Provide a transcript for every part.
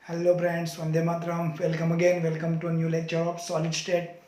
Hello friends, वंदे मातरम। Welcome again, welcome to new lecture of solid state.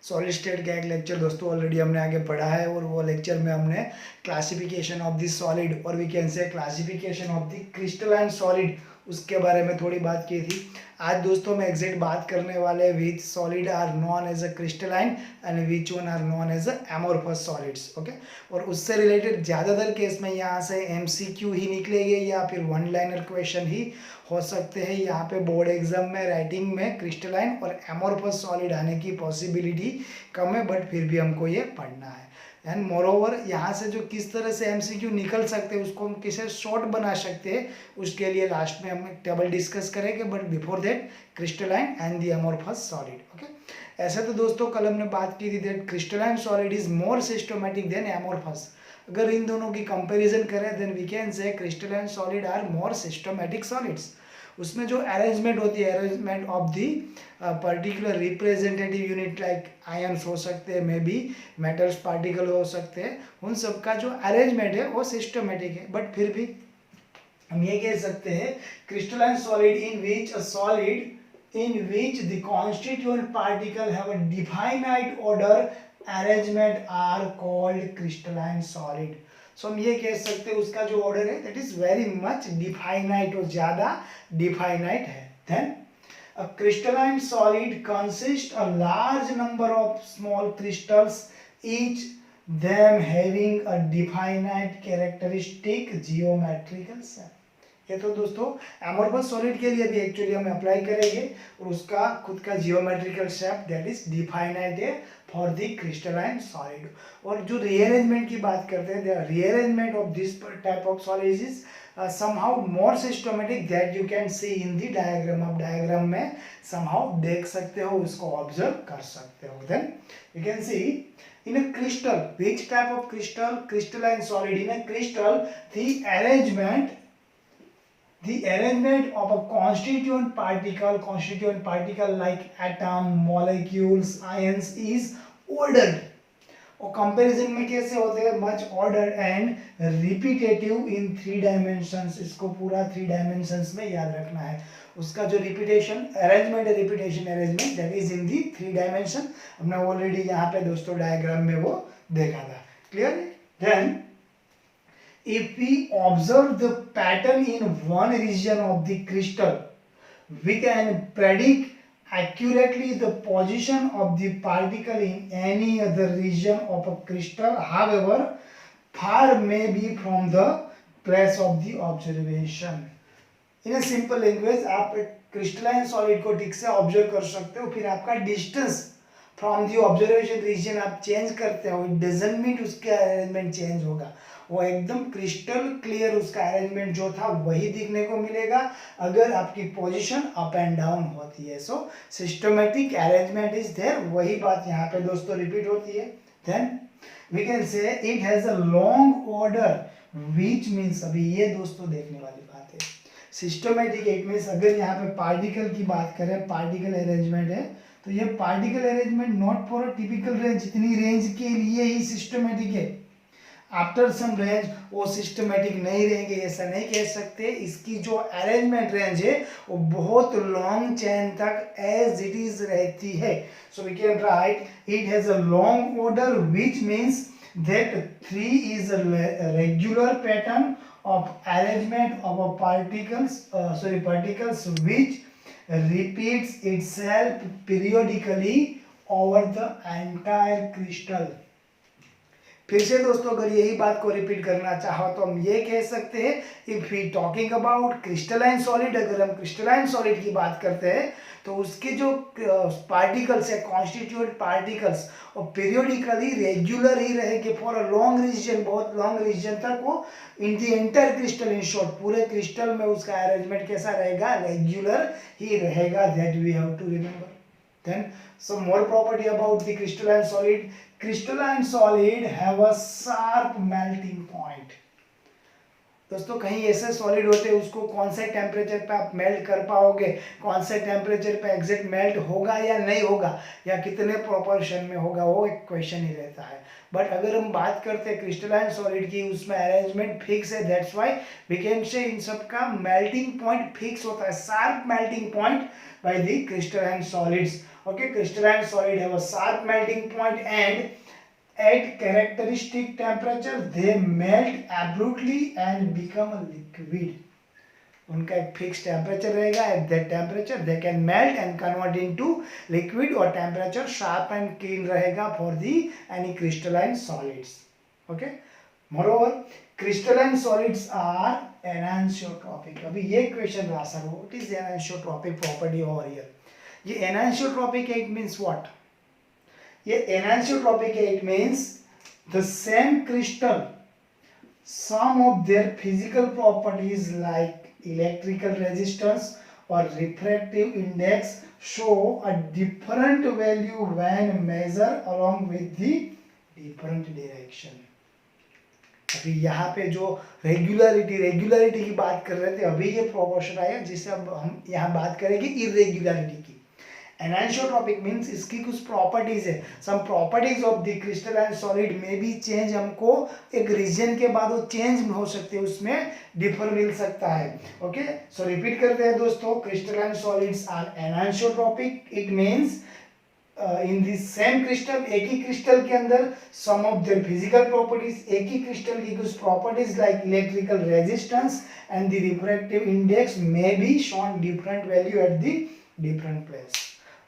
Solid state का एक lecture दोस्तों ऑलरेडी हमने आगे पढ़ा है और वो लेक्चर में हमने क्लासिफिकेशन ऑफ द सॉलिड और we can say classification of the crystalline solid उसके बारे में थोड़ी बात की थी। आज दोस्तों मैं एग्जैक्ट बात करने वाले which solid are known as a crystalline and which one are known as a amorphous solids. Okay, और उससे रिलेटेड ज़्यादातर केस में यहाँ से एमसीक्यू ही निकलेंगे या फिर वन लाइनर क्वेश्चन ही हो सकते हैं। यहाँ पे बोर्ड एग्जाम में राइटिंग में क्रिस्टलाइन और एमोर्फस सॉलिड आने की पॉसिबिलिटी कम है, बट फिर भी हमको ये पढ़ना है। एंड मोर ओवर यहाँ से जो किस तरह से एमसीक्यू निकल सकते हैं उसको हम किसे शॉर्ट बना सकते हैं उसके लिए लास्ट में हम एक टेबल डिस्कस करेंगे, but before that crystalline and the amorphous solid. Okay, ऐसे तो दोस्तों कल हमने बात की थी that crystalline solid is more systematic then amorphous. अगर इन दोनों की कंपैरिजन करें then we can say crystalline solid are more systematic solids. उसमें जो अरेंजमेंट होती है, arrangement of the particular representative unit like ions हो सकते हैं, मे बी मेटल्स पार्टिकल हो सकते हैं, उन सब का जो अरेंजमेंट है वो सिस्टमेटिक है। बट फिर भी हम ये कह सकते हैं crystalline solid in which the constituent particle have a definite order arrangement are called crystalline solid. So हम ये कह सकते हैं उसका जो ऑर्डर है that is very much definite और ज्यादा डिफाइनाइट है। Then a crystalline solid consists a large number of small crystals, each them having a definite characteristic geometrical shape. ये तो दोस्तों एमोर्फस सॉलिड के लिए भी एक्चुअली हम अप्लाई करेंगे और उसका खुद का geometrical shape that is definite है फॉर द क्रिस्टलाइन सॉलिड। और जो रीअरेंजमेंट की बात करते हैं, the rearrangement of this type of solid is somehow more systematic that you can see in the diagram। आप डायग्राम में somehow देख सकते हो, उसको ऑब्जर्व कर सकते हो। then you can see in a crystal, which type of crystal? Crystalline solid. In a crystal the arrangement of a constituent particle like atom, molecules, ions is ordered। और comparison में कैसे होते हैं? Much order and repetitive in three dimensions. इसको पूरा three dimensions में याद रखना है। उसका जो रिपीटेशन अरेंजमेंट है, repetition arrangement that is in the three dimension. हमने ऑलरेडी यहाँ पे दोस्तों डायग्राम में वो देखा था। Clear? Then if we observe the pattern in one region of the crystal, we can predict accurately the position of the particle in any other region of a crystal, however far may be from the place of the observation। in a simple language आप crystalline solid को ठीक से observe कर सकते हो, फिर आपका distance from the observation region आप चेंज करते हो, इट डजंट मीन उसके अरेंजमेंट चेंज होगा। वो एकदम क्रिस्टल क्लियर उसका अरेंजमेंट जो था वही दिखने को मिलेगा अगर आपकी पोजीशन अप एंड डाउन होती है। So systematic arrangement is there, वही बात यहाँ पे दोस्तों रिपीट होती है। Then we can say it has a long order which means, अभी ये दोस्तों देखने वाली बात है। सिस्टमेटिक इट मींस अगर यहाँ पे पार्टिकल की बात करें, पार्टिकल अरेंजमेंट है, तो ये particle arrangement not for a typical range, इतनी रेंज के लिए ही सिस्टमेटिक है। आफ्टर सम रेंज वो सिस्टमेटिक नहीं रहेंगे, ऐसा नहीं कह सकते। इसकी जो अरेंजमेंट रेंज है वो बहुत लॉन्ग चेन तक एज इट इज रहती है। So we can write it has a long order which means that 3 is a regular pattern of arrangement of a particles which repeats itself periodically over the entire crystal। फिर से दोस्तों अगर यही बात को repeat करना चाहो तो हम ये कह सकते हैं if we talking about crystalline solid, अगर हम क्रिस्टलाइन सॉलिड की बात करते हैं तो उसके जो पार्टिकल्स है, कॉन्स्टिट्यूएंट पार्टिकल्स, और पीरियोडिकली रेगुलर ही रहेंगे फॉर अ लॉन्ग रीजन, बहुत लॉन्ग रीजन तक वो in the entire crystal, in short पूरे क्रिस्टल में उसका अरेंजमेंट कैसा रहेगा? रेगुलर ही रहेगा। That we have to remember. Then some more property about the crystalline solid. Crystalline solid have a sharp melting point। दोस्तों कहीं ऐसे सॉलिड होते हैं उसको कौन से टेम्परेचर पे आप मेल्ट कर पाओगे, कौन से टेम्परेचर पे एग्जैक्ट मेल्ट होगा या नहीं होगा, या कितने प्रोपोर्शन में होगा, वो एक क्वेश्चन ही रहता है। बट अगर हम बात करते हैं क्रिस्टलाइन सॉलिड की, उसमें अरेंजमेंट फिक्स है, that's why we can say इन सब का मेल्टिंग पॉइंट फिक्स होता है, sharp melting point by the crystalline solids. Okay, crystalline solid have a sharp melting point and at characteristic temperature they melt abruptly and become a liquid. उनका एक fix temperature रहेगा, at that temperature they can melt and convert into liquid, और temperature sharp and clean रहेगा for the any crystalline solids. Okay, moreover crystalline solids are enantiotropic. अभी ये question रहा sir, what is enantiotropic property over here? ये enantiotropic it means what? ये enantiotropic है, it means the same crystal, some of their physical properties like electrical resistance और refractive index show a different value when measure along with the different direction. अभी यहाँ पे जो regularity की बात कर रहे थे, अभी ये प्रोपोर्शन आया जिससे अब हम यहाँ बात करेंगे इरेगुलरिटी की। एनांशियोट्रॉपिक मीन्स इसकी कुछ प्रॉपर्टीज है, some properties of the crystalline solid में भी चेंज, हमको एक रीजन के बाद वो चेंज हो सकते हैं, उसमें डिफर मिल सकता है। ओके, सो रिपीट करते हैं दोस्तों, crystalline solids are enantiotropic, it means in the same crystal, एक ही क्रिस्टल के अंदर सम ऑफ देयर फिजिकल प्रॉपर्टीज, एक ही क्रिस्टल की कुछ properties like electrical resistance and the refractive index may be shown different value at the different place.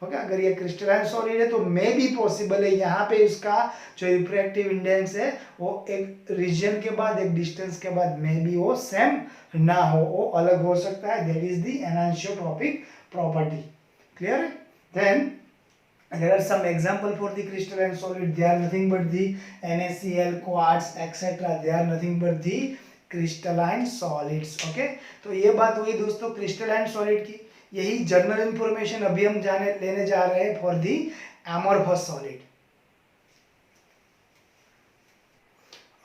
Okay, अगर ये क्रिस्टलाइन सॉलिड है तो मे भी पॉसिबल है यहाँ पे इसका जो रिफ्रैक्टिव इंडेक्स है वो एक रीजन के बाद, एक डिस्टेंस के बाद मे भी वो सेम ना हो, वो अलग हो सकता है। That is the enantiotropic property. Clear? Then there are some example for the crystalline solid, they are nothing but the NaCl, quartz etc, they are nothing but the crystalline solids। okay, तो ये बात हुई दोस्तों crystalline solid की। यही general information अभी हम लेने जा रहे हैं for the amorphous solid.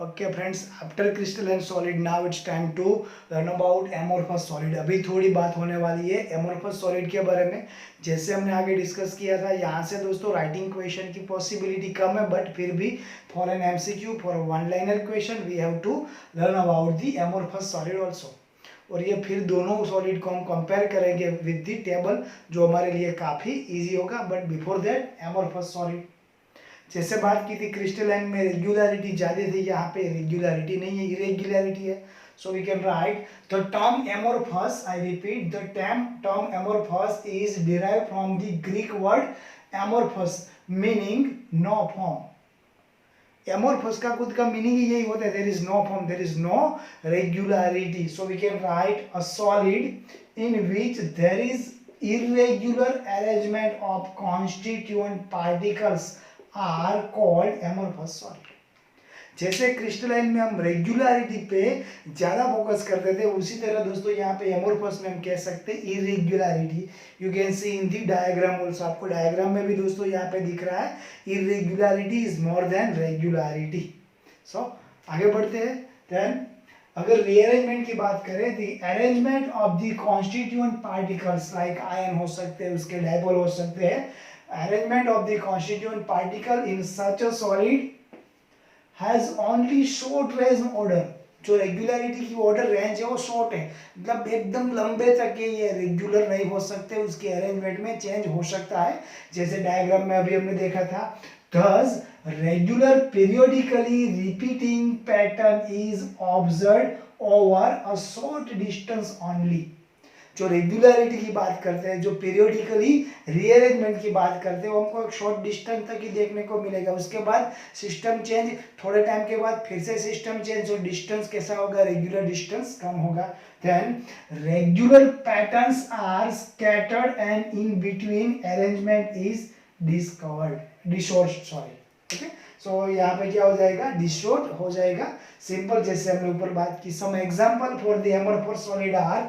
Okay friends, after crystalline solid now it's time to learn about amorphous solid. अभी थोड़ी बात होने वाली है एमोर्फस सॉलिड के बारे में। जैसे हमने आगे डिस्कस किया था, यहाँ से दोस्तों राइटिंग क्वेश्चन की पॉसिबिलिटी कम है, बट फिर भी for an MCQ, for one liner question we have to learn about the amorphous solid also. और ये फिर दोनों सॉलिड को हम कंपेयर करेंगे विद दी टेबल, जो हमारे लिए काफ़ी इजी होगा। But before that amorphous solid, जैसे बात की थी क्रिस्टलाइन में रेगुलरिटी ज़्यादा थी, यहाँ पे रेगुलरिटी नहीं है, इरेगुलरिटी है। So we can write the term amorphous, I repeat, the term amorphous is derived from the Greek word amorphous meaning no form. Amorphous का खुद का मीनिंग ही यही होता है, there is no form, there is no regularity. So we can write a solid in which there is irregular arrangement of constituent particles are called amorphous solid। जैसे crystalline में हम रेगुलरिटी पे ज्यादा फोकस करते थे, उसी तरह दोस्तों यहाँ पे एमोर्फस में हम कह सकते हैं irregularity. You can see in the diagram also, आपको डायग्राम में भी दोस्तों यहाँ पे दिख रहा है irregularity is more than regularity. So आगे बढ़ते हैं। देन अगर रीअरेंजमेंट की बात करें, the arrangement of the constituent particles like ion हो सकते हैं, उसके डायपोल हो सकते हैं, arrangement of the constituent particle in such a solid has only short range order. जो रेगुलरिटी की ऑर्डर रेंज है वो शॉर्ट है, मतलब एकदम लंबे तक के ये रेगुलर नहीं हो सकते, उसके अरेंजमेंट में चेंज हो सकता है, जैसे डायग्राम में अभी हमने देखा था। Thus, regular periodically repeating pattern is observed over a short distance only। जो रेगुलरिटी की बात करते हैं, जो पीरियोडिकली रीअरेंजमेंट की बात करते हैं, वो हमको एक शॉर्ट डिस्टेंस तक ही देखने को मिलेगा। उसके बाद सिस्टम चेंज, थोड़े टाइम के बाद फिर से सिस्टम चेंज, जो डिस्टेंस कैसा होगा, रेगुलर डिस्टेंस कम होगा। Then regular patterns are scattered and in between arrangement is disordered, sorry. Okay, so यहाँ पे क्या हो जाएगा, डिसऑर्डर हो जाएगा, सिंपल, जैसे हमने ऊपर बात की। Some example for the amorphous solid are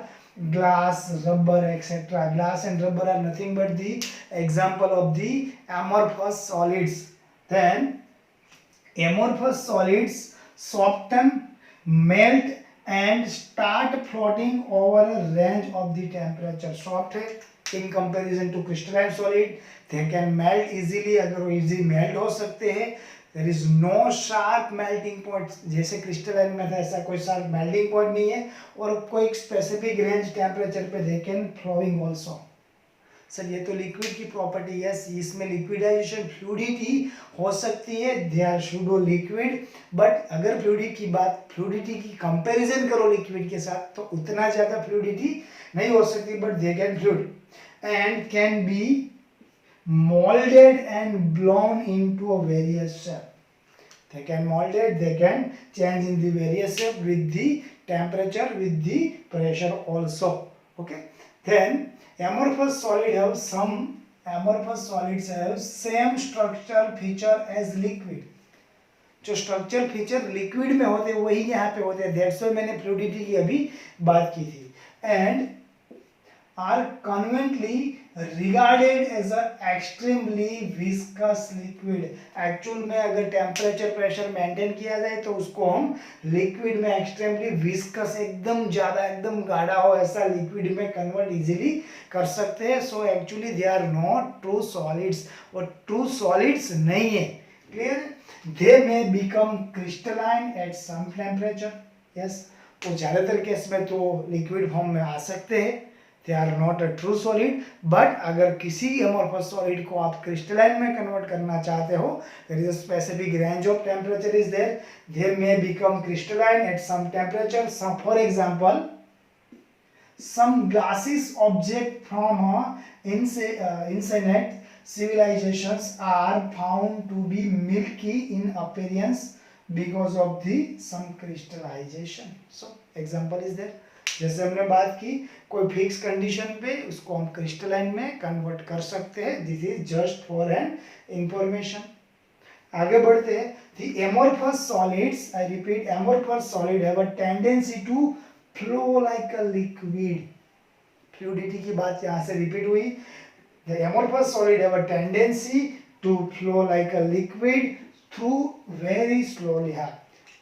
glass, rubber etc। glass and rubber are nothing but the example of the amorphous solids। then amorphous solids soften, melt and start floating over a range of the temperature. Soft है in comparison to crystalline solid, they can melt easily, अगर वो easy melt हो सकते हैं. There is no sharp melting point, जैसे crystalline में था ऐसा कोई sharp melting point नहीं है, और कोई specific range temperature पे they can flowing also. Sir ये तो लिक्विड की प्रॉपर्टी है, इसमें लिक्विडाइजेशन फ्लूइडिटी हो सकती है, they are pseudo liquid. But अगर फ्लूइडिटी की कंपैरिजन करो लिक्विड के साथ तो उतना ज्यादा फ्लूइडिटी नहीं हो सकती, but they can fluid and can be molded and blown into a various shape. They can molded, they can change in the various shape with the temperature, with the pressure also. Okay. Then amorphous solids have same structure feature as liquid. जो structure feature liquid में होते हैं वही यहाँ पे होते हैं. That's why मैंने फ्लूइडिटी की अभी बात की थी. And are conventionally regarded as a extremely viscous liquid. Actual में अगर टेम्परेचर प्रेशर मेंटेन किया जाए तो उसको हम लिक्विड में एक्सट्रीमली विस्कस, एकदम ज्यादा एकदम गाढ़ा हो ऐसा लिक्विड में कन्वर्ट इजीली कर सकते हैं. So actually they are not true solids, और ट्रू सॉलिड्स नहीं है. Clear? They may become crystalline at some temperature. Yes, तो ज्यादातर केस में तो लिक्विड फॉर्म में आ सकते हैं. They are not a true solid, but अगर किसी amorphous solid को आप crystalline में convert करना चाहते हो, there is a specific range of temperature is there. They may become crystalline at some temperature. Some, for example, some gaseous object from ancient civilizations are found to be milky in appearance because of the some crystallization. So, example is there. जैसे हमने बात की, कोई fix condition पे उसको हम crystalline में convert कर सकते हैं. This is just for an information. आगे बढ़ते हैं. The amorphous solids, I repeat, amorphous solid have a tendency to flow like a liquid. Fluidity की बात यहाँ से रिपीट हुई. The amorphous solid have a tendency to flow like a liquid through very slowly.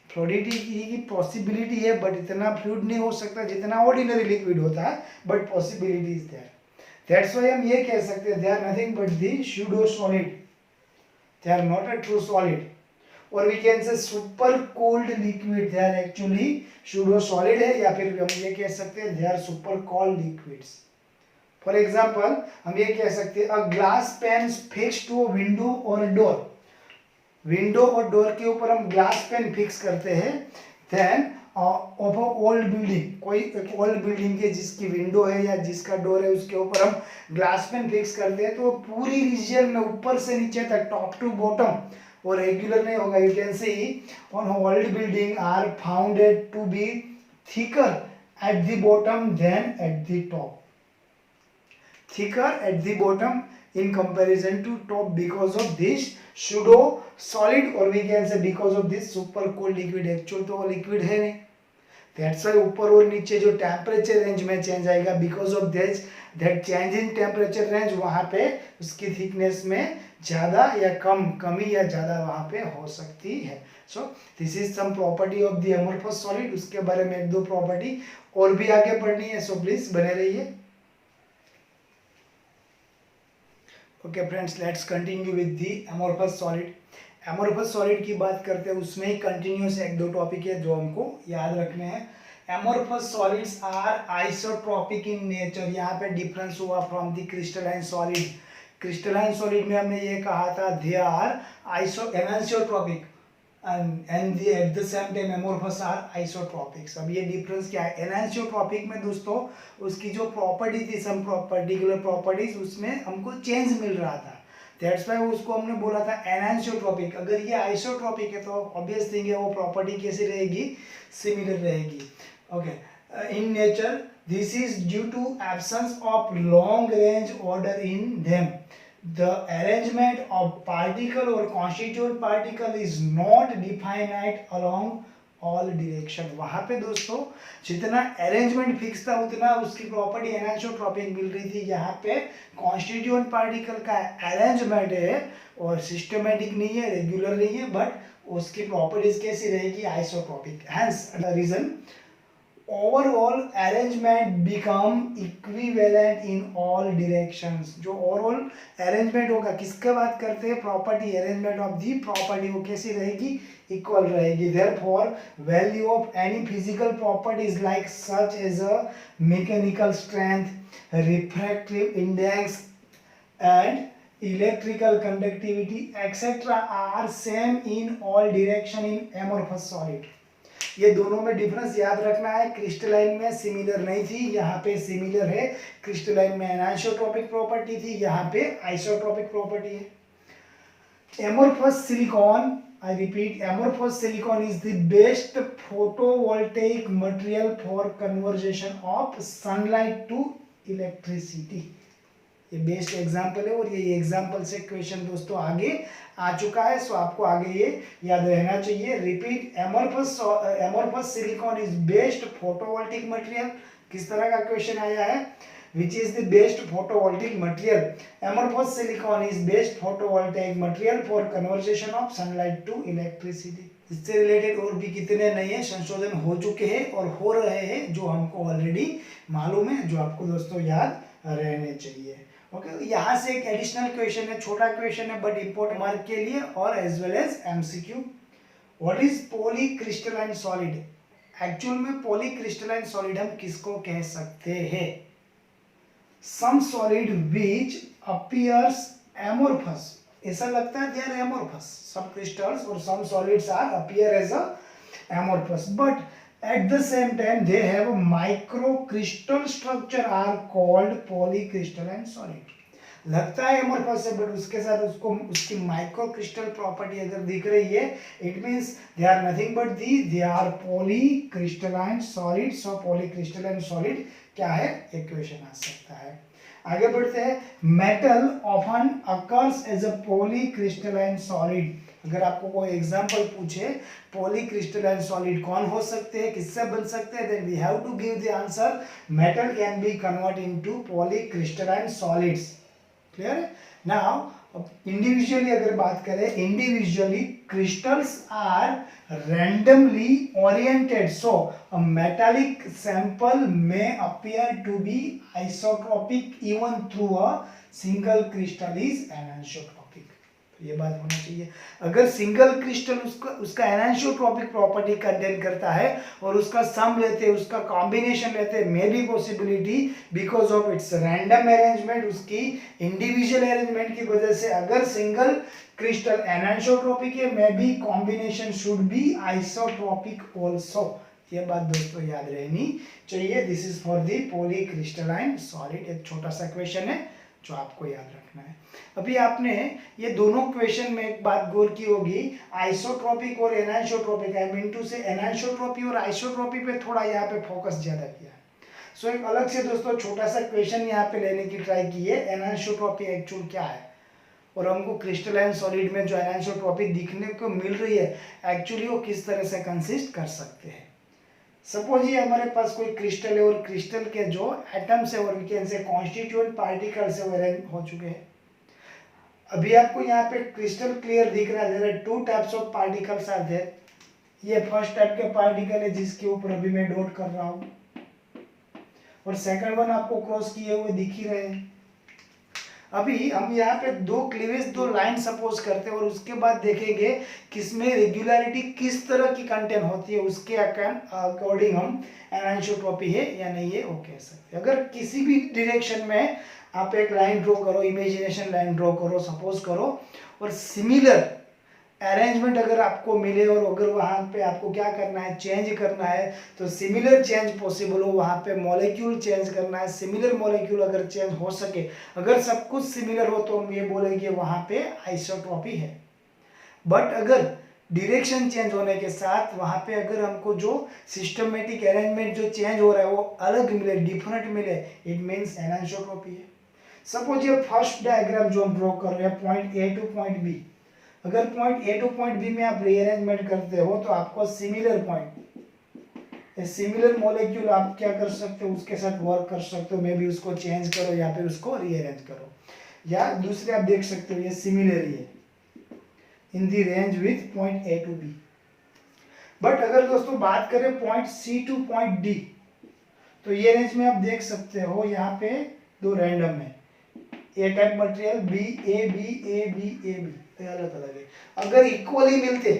Fluidity की possibility है, but इतना fluid नहीं हो सकता जितना ऑर्डिनरी लिक्विड होता है, but possibility is there. That's why हम ये कह सकते हैं they are nothing but the pseudo solid. They are not a true solid. और we can say super cold liquid, they are actually pseudo solid है, या फिर हम ये कह सकते हैं they are super cold liquids. For example हम ये कह सकते हैं a glass pane fixed to a window और अ डोर. विंडो और डोर के ऊपर हम ग्लास पेन फिक्स करते हैं. Then of a old building, कोई एक ओल्ड बिल्डिंग के जिसकी विंडो है या जिसका डोर है उसके ऊपर हम ग्लास पेन फिक्स करते हैं, तो पूरी रीजन में ऊपर से नीचे तक, टॉप टू बॉटम, वो रेगुलर नहीं होगा. You can see on old building are founded to be thicker at the bottom than at the top. thicker at the bottom in comparison to top because of this pseudo solid, or we can say because of this super cold liquid. Actual तो वो liquid है नहीं. That's why ऊपर और नीचे जो temperature range में change आएगा, because of this that change in temperature range, वहाँ पे उसकी थिकनेस में ज़्यादा या कमी या ज़्यादा वहाँ पे हो सकती है. So this is sum property of the amorphous solid. उसके बारे में एक दो प्रॉपर्टी और भी आगे पढ़नी है, सो प्लीज बने रहिए. Okay friends, let's continue with the amorphous solid. Amorphous solid की बात करते हैं, उसमें ही कंटिन्यूस एक दो टॉपिक है जो हमको याद रखने हैं. Amorphous solids are isotropic in nature. यहाँ पे डिफरेंस हुआ from the crystalline solid. Crystalline solid में हमने ये कहा था they are anisotropic and at the same time amorphous are isotropics. अब ये डिफरेंस क्या है? एनिसोट्रॉपिक में दोस्तों उसकी जो प्रॉपर्टी थी, सम पर्टिकुलर प्रॉपर्टीज, उसमें हमको चेंज मिल रहा था. दैट्स व्हाई उसको हमने बोला था एनिसोट्रॉपिक. अगर ये आइसोट्रॉपिक है तो ऑब्वियस थिंग है वो प्रॉपर्टी कैसी रहेगी? सिमिलर रहेगी. Okay, in nature this is due to absence of long range order in them. The arrangement of particle or constituent particle is not definite along all direction. वहाँ पे दोस्तों जितना arrangement fix था उतना उसकी प्रॉपर्टी एनिसोट्रॉपिक मिल रही थी. यहाँ पे कॉन्स्टिट्यूएंट पार्टिकल का अरेंजमेंट है और सिस्टमेटिक नहीं है, रेगुलर नहीं है, बट उसकी प्रॉपर्टीज कैसी रहेगी? Isotropic. Hence the reason overall arrangement become equivalent in all directions. जो ओवरऑल अरेंजमेंट होगा, किसके बात करते हैं, property, arrangement of the property, वो कैसी रहेगी, इक्वल रहेगी। Therefore value of any physical properties like such as a mechanical strength, refractive index and electrical conductivity etc are same in all direction in amorphous solid। ये दोनों में difference याद रखना है। क्रिस्टलाइन में सिमिलर नहीं थी, यहाँ पे सिमिलर है। क्रिस्टलाइन में एनाइसोट्रोपिक प्रॉपर्टी थी, यहाँ पे आइसोट्रोपिक प्रॉपर्टी है। Amorphous silicon, I repeat, amorphous silicon is the best photovoltaic material for conversion of sunlight to electricity। ये बेस्ट एग्जाम्पल है और ये एग्जाम्पल से क्वेश्चन दोस्तों आगे आ चुका है, सो आपको आगे ये याद रहना चाहिए। Repeat, amorphous silicon is best photovoltaic material. किस तरह का क्वेश्चन आया है, which is the best photovoltaic material? Amorphous silicon is best photovoltaic material for conversion of sunlight to electricity। इससे रिलेटेड और भी कितने नए संशोधन हो चुके हैं और हो रहे हैं जो हमको ऑलरेडी मालूम है, जो आपको दोस्तों याद रहने चाहिए। ओके, यहाँ से एक एडिशनल क्वेश्चन है, छोटा क्वेश्चन है बट इंपॉर्टेंट मार्क के लिए और as well as MCQ. What is polycrystalline solid? Actual में पॉलीक्रिस्टलाइन सॉलिड हम किसको कह सकते हैं? Some solid which appears amorphous. ऐसा लगता है they are amorphous, some crystals और some solids are appear as a amorphous, but at the same time they have a microcrystal structure are called polycrystalline solid। लगता है amorphous है but उसके साथ उसको उसकी माइक्रोक्रिस्टल प्रॉपर्टी अगर दिख रही है, it means they are nothing but they are polycrystalline solid. So polycrystalline solid क्या है, एक क्वेश्चन आ सकता है। आगे बढ़ते हैं। Metal often occurs as a polycrystalline solid. अगर आपको कोई एग्जांपल पूछे पॉलीक्रिस्टलाइन सॉलिड कौन हो सकते हैं, किससे बन सकते हैं, then we have to give the answer metal can be convert into polycrystalline solids. Clear है? नाउ इंडिविजुअली अगर बात करें, individually crystals are randomly oriented, so a metallic sample may appear to be isotropic even though a single crystal is anisotropic। ये बात होना चाहिए। अगर single crystal उसका एनाइसोट्रोपिक प्रॉपर्टी कंटेन करता है और उसका सम लेते हैं, उसका कॉम्बिनेशन लेते हैं, may be possibility because of its random arrangement, उसकी इंडिविजुअल अरेंजमेंट की वजह से अगर सिंगल क्रिस्टल एनाइसोट्रोपिक है, may be combination should be isotropic also. ये बात दोस्तों याद रहनी चाहिए। This is for the polycrystalline solid. एक छोटा सा क्वेश्चन है जो आपको याद रखना है। अभी आपने ये दोनों क्वेश्चन में एक बात गौर की होगी, आइसोट्रोपिक और एनाइसोट्रोपिक। आई मीन टू से एनाइसोट्रोपी और आइसोट्रोपी पे थोड़ा यहाँ पे फोकस ज्यादा किया है। सो एक अलग से दोस्तों छोटा सा क्वेश्चन यहाँ पे लेने की ट्राई की है, एनाइसोट्रोपी एक्चुअल क्या है और हमको क्रिस्टलाइन सॉलिड में जो एनाइसोट्रोपी दिखने को मिल रही है एक्चुअली वो किस तरह से कंसिस्ट कर सकते हैं। सपोज ये हमारे पास कोई क्रिस्टल है और क्रिस्टल के जो एटम्स है और we can say constituent particles है वो अरेंज हो चुके हैं। अभी आपको यहाँ पे क्रिस्टल क्लियर दिख रहा है, there are two types of particles are there. ये फर्स्ट टाइप के पार्टिकल है जिसके ऊपर अभी मैं डॉट कर रहा हूँ और सेकंड वन आपको क्रॉस किए हुए दिख ही रहे हैं। अभी हम यहाँ पे दो क्लीवेज, दो लाइन सपोज करते हैं और उसके बाद देखेंगे किसमें रेगुलरिटी किस तरह की कंटेंट होती है, उसके अकॉर्डिंग हम एनाइसोट्रोपी है या नहीं है वो कह सकते हैं। अगर किसी भी डायरेक्शन में आप एक लाइन ड्रॉ करो, इमेजिनेशन लाइन ड्रॉ करो, सपोज करो, और सिमिलर अरेंजमेंट अगर आपको मिले और अगर वहाँ पे आपको क्या करना है, चेंज करना है, तो सिमिलर चेंज पॉसिबल हो, वहाँ पे मॉलिक्यूल चेंज करना है, सिमिलर मॉलिक्यूल अगर चेंज हो सके, अगर सब कुछ सिमिलर हो तो हम ये बोलेंगे वहाँ पे आइसोट्रोपी है। बट अगर डायरेक्शन चेंज होने के साथ वहाँ पे अगर हमको जो सिस्टमेटिक अरेंजमेंट जो चेंज हो रहा है वो अलग मिले, डिफरेंट मिले, इट मीन्स एनाइसोट्रोपी है। सपोज ये फर्स्ट डायग्राम जो हम ड्रॉ कर रहे हैं point A to point B, अगर point A to point B में आप रीअरेंजमेंट करते हो तो आपको सिमिलर पॉइंट, सिमिलर मॉलिक्यूल आप क्या कर सकते हो, उसके साथ वर्क कर सकते हो, मे बी उसको चेंज करो या फिर उसको रीअरेंज करो, या दूसरे आप देख सकते हो ये सिमिलर ही है in the range with point A to B. But अगर दोस्तों बात करें point C to point D, तो ये रेंज में आप देख सकते हो यहाँ पे दो रैंडम है, A type material B A B अलग अलग है। अगर इक्वली मिलते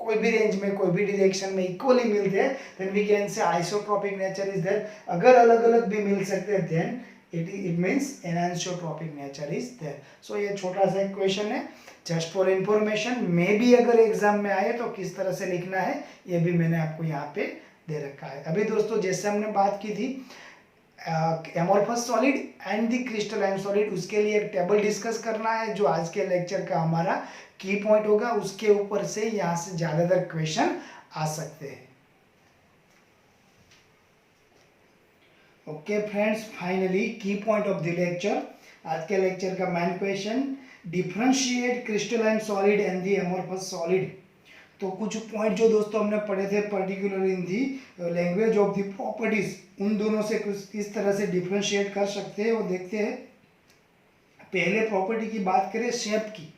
कोई भी रेंज में कोई भी डायरेक्शन में इक्वली मिलते हैं then we can say isotropic nature is there. अगर अलग अलग भी मिल सकते हैं then it means anisotropic nature is there. So ये छोटा सा एक क्वेश्चन है जस्ट फॉर इंफॉर्मेशन। मे भी अगर एग्जाम में आए तो किस तरह से लिखना है ये भी मैंने आपको यहाँ पे दे रखा है। अभी दोस्तों जैसे हमने बात की थी amorphous solid and the crystalline solid, उसके लिए एक टेबल डिस्कस करना है जो आज के लेक्चर का हमारा की पॉइंट होगा। उसके ऊपर से यहाँ से ज्यादातर क्वेश्चन आ सकते हैं। ओके फ्रेंड्स, फाइनली की पॉइंट ऑफ द लेक्चर, आज के लेक्चर का main question differentiate crystalline solid and the amorphous solid. तो कुछ पॉइंट जो दोस्तों हमने पढ़े थे particular in the language of the properties, उन दोनों से किस तरह से डिफरेंशिएट कर सकते हैं वो देखते हैं। पहले प्रॉपर्टी की बात करें शेप की।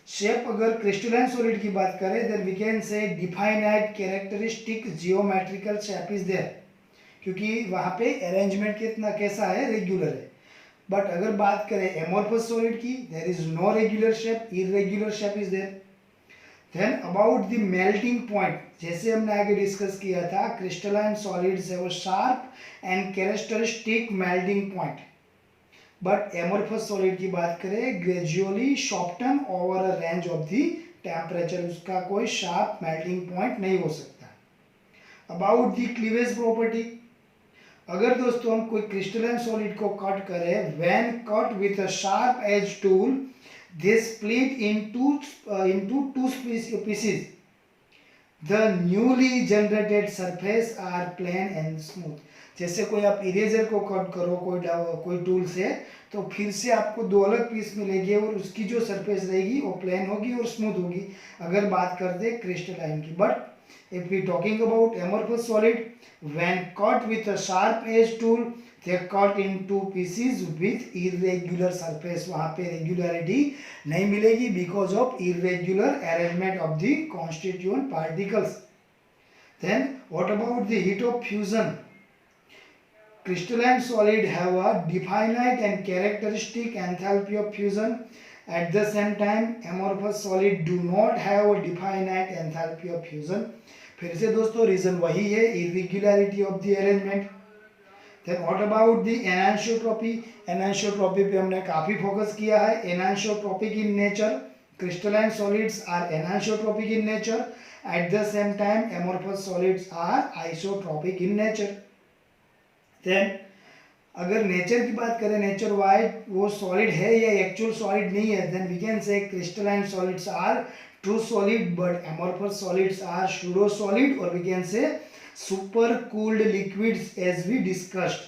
शेप अगर क्रिस्टलाइन सॉलिड की बात करें then we can say definite characteristic geometrical shape is there, क्योंकि वहाँ पे अरेंजमेंट कितना कैसा है, रेगुलर है। बट अगर बात करें एमोर्फस सॉलिड की there is no regular shape, irregular shape is there. Then about the melting point, जैसे हमने आगे डिस्कस किया था crystalline solids have a sharp and characteristic melting point, but amorphous solid की बात करें gradually shorten over a range of the temperature, उसका कोई शार्प मेल्टिंग पॉइंट नहीं हो सकता। अबाउट द क्लीवेज प्रॉपर्टी, अगर दोस्तों हम कोई क्रिस्टलाइन सॉलिड को कट करें when cut with a sharp edge tool they split into two pieces, the newly generated surface are plain and smooth। जैसे कोई आप इरेजर को कट करो कोई टूल से तो फिर से आपको दो अलग पीस मिलेगी और उसकी जो सरफेस रहेगी वो प्लेन होगी और स्मूथ होगी, अगर बात करते क्रिस्टलाइन की। But if we talking about amorphous solid when cut with a sharp edge tool they are cut into pieces with irregular surface, वहाँ पे रेगुलरिटी नहीं मिलेगी because of irregular arrangement of the constituent particles। Then what about the heat of fusion? Crystalline solid have a definite and characteristic enthalpy of fusion. At the same time amorphous solid do not have a definite enthalpy of fusion। फिर से दोस्तों reason वही है, irregularity of the arrangement। Then what about the anisotropy? Anisotropy पे हमने काफी focus किया है। Anisotropic in nature, crystalline solids are anisotropic in nature. At the same time, amorphous solids are isotropic in nature. Then अगर nature की बात करें, nature wise वो सॉलिड है या एक्चुअल सॉलिड नहीं है, then we can say crystalline solids are true solid but amorphous solids are pseudo solid, और we can say super cooled liquids as we discussed।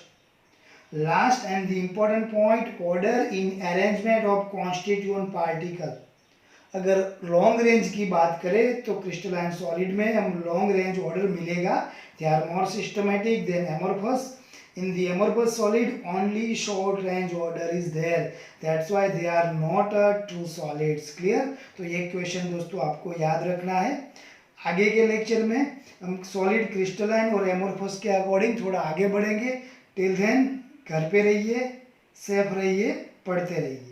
Last and the important point, order in arrangement of constituent particle। अगर long range की बात करें तो crystalline solid में हम long range order मिलेगा, they are more systematic then amorphous. in the amorphous solid only short range order is there, that's why they are not a true solids। clear? तो ये question दोस्तों आपको याद रखना है। आगे के लेक्चर में हम सॉलिड क्रिस्टलाइन और एमोर्फस के अकॉर्डिंग थोड़ा आगे बढ़ेंगे। टिल देन घर पे रहिए, सेफ रहिए, पढ़ते रहिए।